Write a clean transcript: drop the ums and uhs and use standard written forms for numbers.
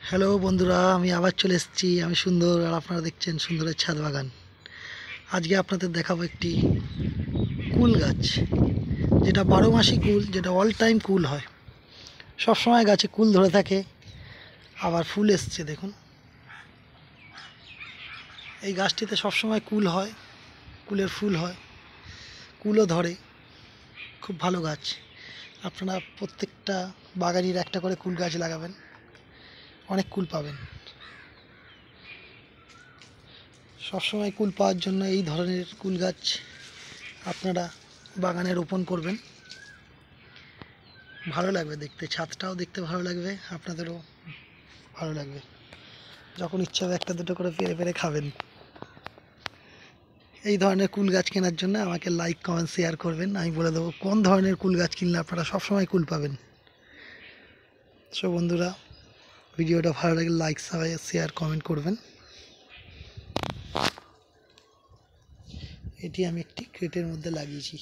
Hello বন্ধুরা, আমি আবার চলে এসেছি। আমি সুন্দর, আর আপনারা দেখছেন সুন্দরের ছাদ বাগান। আজকে আপনাদের দেখাবো একটি কুল গাছ, যেটা 12 মাসই কুল, যেটা অল টাইম কুল হয়। সবসময় গাছে কুল ধরে থাকে, আবার ফুল এসছে দেখুন। এই গাছটিতে সবসময় কুল হয়, কুলের ফুল হয়, কুলও ধরে। খুব ভালো গাছ। আপনারা প্রত্যেকটা বাগানির একটা করে কুল গাছ লাগাবেন, অনেক কুল পাবেন। সবসময় কুল পাওয়ার জন্য এই ধরনের কুল গাছ আপনারা বাগানে রোপণ করবেন। ভালো লাগবে দেখতে, ছাদটাও দেখতে ভালো লাগবে, আপনাদেরও ভালো লাগবে। যখন ইচ্ছা হবে একটা দুটো করে পেরে পেরে খাবেন। এই ধরনের কুল গাছ কেনার জন্য আমাকে লাইক কমেন্ট শেয়ার করবেন, আমি বলে দেবো কোন ধরনের কুল গাছ কিনলে আপনারা সবসময় কুল পাবেন। সো বন্ধুরা, ভিডিওটা ভালো লাগলে লাইক শেয়ার কমেন্ট করবেন। এটি আমি একটি ক্রেটের মধ্যে লাগিয়েছি।